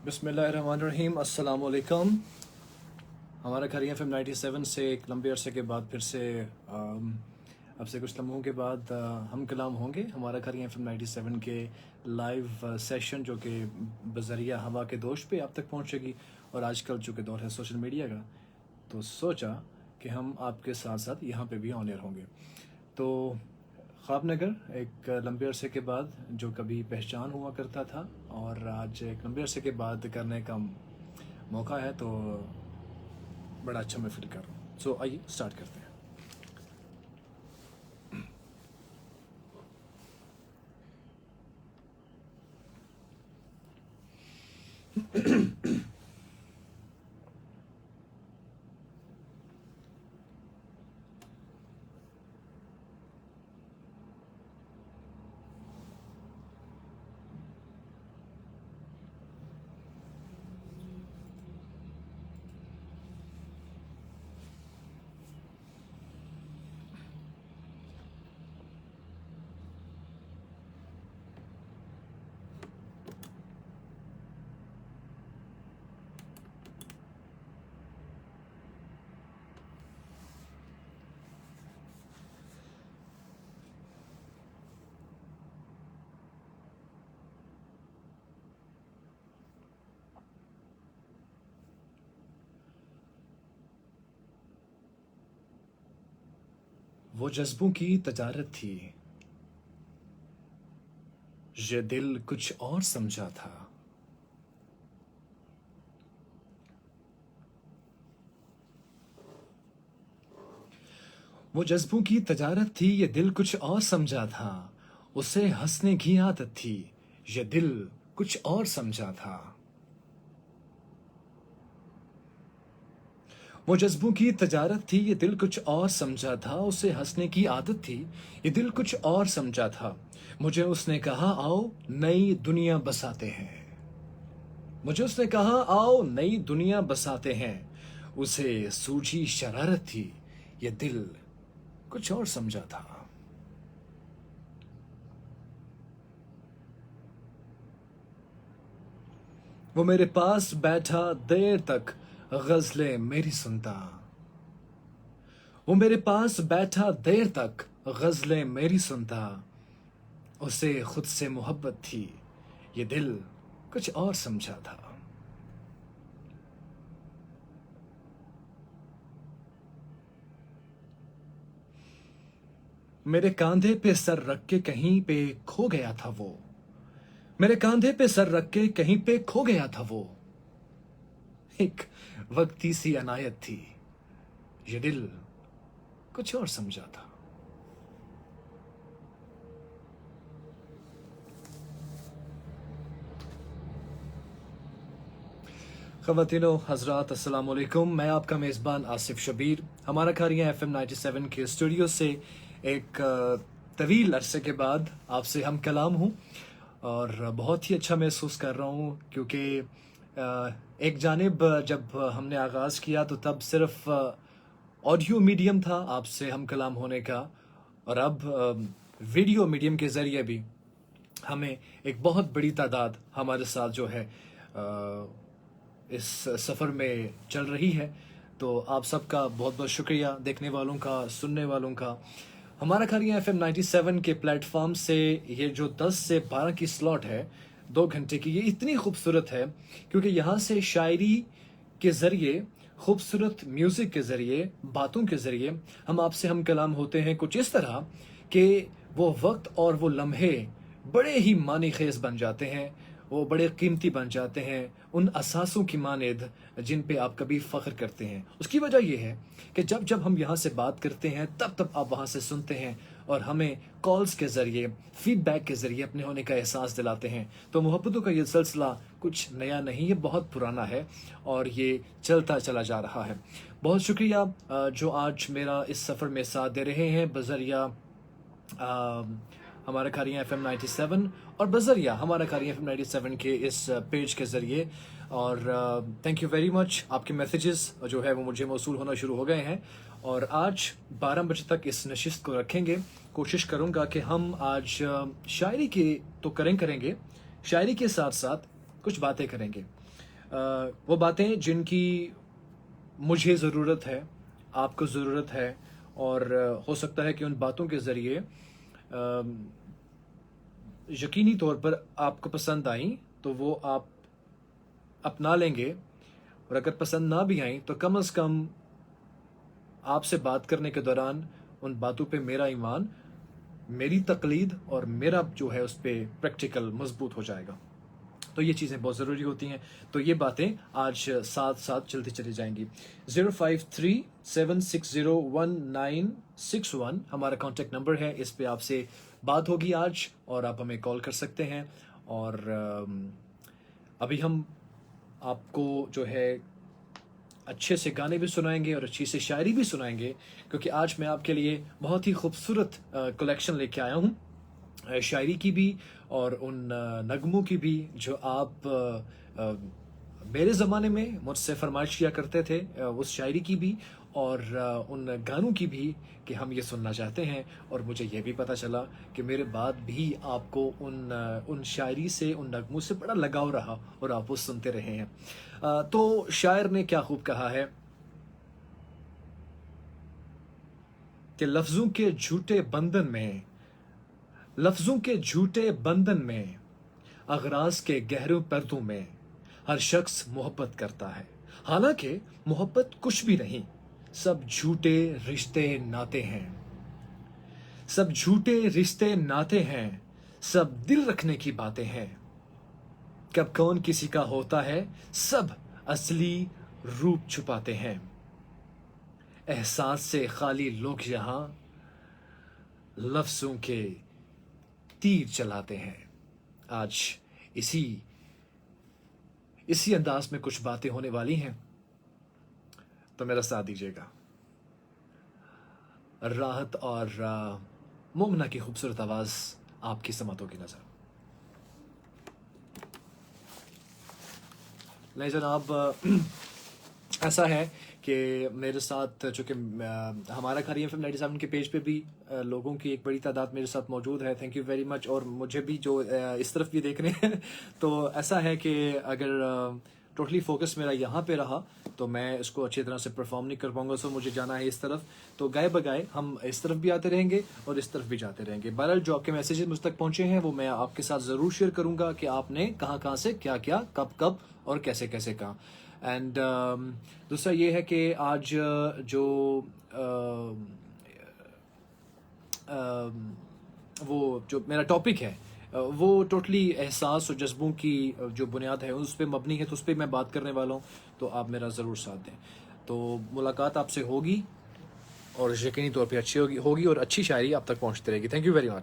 बिस्मिल्लाहिर्रहमानिर्रहीम, अस्सलाम वालेकुम। हमारा खैरियत FM 97 से एक लंबे अरसे के बाद फिर से अब से कुछ लम्हों के बाद हम कलाम होंगे। हमारा खैरियत FM 97 के लाइव सेशन जो कि बज़रिया हवा के दोष पे आप तक पहुंचेगी। और आजकल जो कि दौर है सोशल मीडिया का, तो सोचा कि हम आपके साथ साथ यहाँ पे भी ऑन एयर होंगे। तो ख्वाबनगर एक लंबे अरसे के बाद जो कभी पहचान हुआ करता था, और आज एक लंबे अरसे के बाद करने का मौका है, तो बड़ा अच्छा मैं फील कर रहा हूँ। सो आइए स्टार्ट करते हैं। वो जज्बों की तजारत थी, ये दिल कुछ और समझा था। वो जज्बों की तजारत थी, ये दिल कुछ और समझा था। उसे हंसने की आदत थी, ये दिल कुछ और समझा था। वो जज्बों की तजारत थी, ये दिल कुछ और समझा था। उसे हंसने की आदत थी, ये दिल कुछ और समझा था। मुझे उसने कहा आओ नई दुनिया बसाते हैं। मुझे उसने कहा आओ नई दुनिया बसाते हैं। उसे सूझी शरारत थी, ये दिल कुछ और समझा था। वो मेरे पास बैठा देर तक गजलें मेरी सुनता। वो मेरे पास बैठा देर तक गजलें मेरी सुनता। उसे खुद से मोहब्बत थी, ये दिल कुछ और समझा था। मेरे कांधे पे सर रख के कहीं पे खो गया था वो। मेरे कांधे पे सर रख के कहीं पे खो गया था वो। एक वक्ती सी अनायत थी, ये दिल कुछ और समझा था। ख़वातीनो हज़रात, अस्सलाम वालेकुम। मैं आपका मेज़बान आसिफ शबीर। हमारा खैरियत FM 97 के स्टूडियो से एक तवील अरसे के बाद आपसे हम कलाम हूँ, और बहुत ही अच्छा महसूस कर रहा हूँ, क्योंकि एक जानिब जब हमने आगाज़ किया तो तब सिर्फ ऑडियो मीडियम था आपसे हम कलाम होने का, और अब वीडियो मीडियम के ज़रिए भी हमें एक बहुत बड़ी तादाद हमारे साथ जो है इस सफ़र में चल रही है। तो आप सबका बहुत बहुत शुक्रिया, देखने वालों का, सुनने वालों का। हमारा खैरियत FM 97 के प्लेटफॉर्म से ये जो 10 से 12 की स्लॉट है 2 घंटे की, ये इतनी खूबसूरत है क्योंकि यहाँ से शायरी के ज़रिए, खूबसूरत म्यूज़िक के ज़रिए, बातों के ज़रिए हम आपसे हम कलाम होते हैं कुछ इस तरह कि वो वक्त और वो लम्हे बड़े ही मानी खेज बन जाते हैं, वो बड़े कीमती बन जाते हैं, उन असासों की मानेद जिन पे आप कभी फ़ख्र करते हैं। उसकी वजह यह है कि जब जब हम यहाँ से बात करते हैं तब तब आप वहाँ से सुनते हैं और हमें कॉल्स के ज़रिए, फीडबैक के ज़रिए अपने होने का एहसास दिलाते हैं। तो मोहब्बतों का ये सिलसिला कुछ नया नहीं, ये बहुत पुराना है और ये चलता चला जा रहा है। बहुत शुक्रिया जो आज मेरा इस सफ़र में साथ दे रहे हैं बज़रिया हमारा खैरियत FM 97 और बज़रिया हमारा खैरियत FM 97 के इस पेज के ज़रिए। और थैंक यू वेरी मच। आपके मैसेजेस जो है वो मुझे मौसूल होना शुरू हो गए हैं, और आज 12 बजे तक इस नशिस्त को रखेंगे। कोशिश करूँगा कि हम आज शायरी की तो करेंगे, शायरी के साथ साथ कुछ बातें करेंगे। वो बातें जिनकी मुझे ज़रूरत है, आपको ज़रूरत है, और हो सकता है कि उन बातों के ज़रिए यकीनी तौर पर आपको पसंद आई तो वो आप अपना लेंगे, और अगर पसंद ना भी आई तो कम से कम आपसे बात करने के दौरान उन बातों पे मेरा ईमान, मेरी तकलीद और मेरा जो है उस पर प्रैक्टिकल मजबूत हो जाएगा। तो ये चीज़ें बहुत ज़रूरी होती हैं। तो ये बातें आज साथ साथ चलती चली जाएंगी। 0537601961 हमारा कॉन्टेक्ट नंबर है, इस पे आपसे बात होगी आज और आप हमें कॉल कर सकते हैं। और अभी हम आपको जो है अच्छे से गाने भी सुनाएंगे और अच्छी से शायरी भी सुनाएंगे, क्योंकि आज मैं आपके लिए बहुत ही खूबसूरत कलेक्शन लेके आया हूँ, शायरी की भी और उन नगमों की भी जो आप मेरे ज़माने में मुझसे फरमाइश किया करते थे, उस शायरी की भी और उन गानों की भी कि हम ये सुनना चाहते हैं। और मुझे ये भी पता चला कि मेरे बाद भी आपको उन शायरी से, उन नगमों से बड़ा लगाव रहा और आप वो सुनते रहे हैं। तो शायर ने क्या खूब कहा है कि लफ्ज़ों के झूठे बंधन में, लफ्ज़ों के झूठे बंधन में, अगराज के गहरे पर्दों में हर शख्स मोहब्बत करता है, हालांकि मोहब्बत कुछ भी नहीं, सब झूठे रिश्ते नाते हैं, सब झूठे रिश्ते नाते हैं, सब दिल रखने की बातें हैं। कब कौन किसी का होता है, सब असली रूप छुपाते हैं। एहसास से खाली लोग यहां लफ्ज़ों के तीर चलाते हैं। आज इसी अंदाज में कुछ बातें होने वाली हैं, तो मेरा साथ दीजिएगा। राहत और मोमना की खूबसूरत आवाज़ आपकी समातों की नज़र। नहीं जनाब, ऐसा है कि मेरे साथ, चूँकि हमारा घर FM 97 के पेज पे भी लोगों की एक बड़ी तादाद मेरे साथ मौजूद है, थैंक यू वेरी मच। और मुझे भी जो इस तरफ भी देख रहे हैं तो ऐसा है कि अगर टोटली फोकस मेरा यहाँ पे रहा तो मैं इसको अच्छी तरह से परफॉर्म नहीं कर पाऊंगा। सो मुझे जाना है इस तरफ, तो गाए बगाए हम इस तरफ भी आते रहेंगे और इस तरफ भी जाते रहेंगे। बहरहाल जो आपके मैसेजेस मुझ तक पहुँचे हैं वो मैं आपके साथ ज़रूर शेयर करूँगा कि आपने कहाँ कहाँ से क्या क्या, कब कब और कैसे कैसे कहा। एंड दूसरा ये है कि आज जो वो जो मेरा टॉपिक है वो टोटली एहसास और जज्बों की जो बुनियाद है उस पर मबनी है, तो उस पर मैं बात करने वाला हूँ, तो आप मेरा ज़रूर साथ दें। तो मुलाकात आपसे होगी और यकीनी तौर पे अच्छी होगी और अच्छी शायरी आप तक पहुँचती रहेगी। Thank you very much.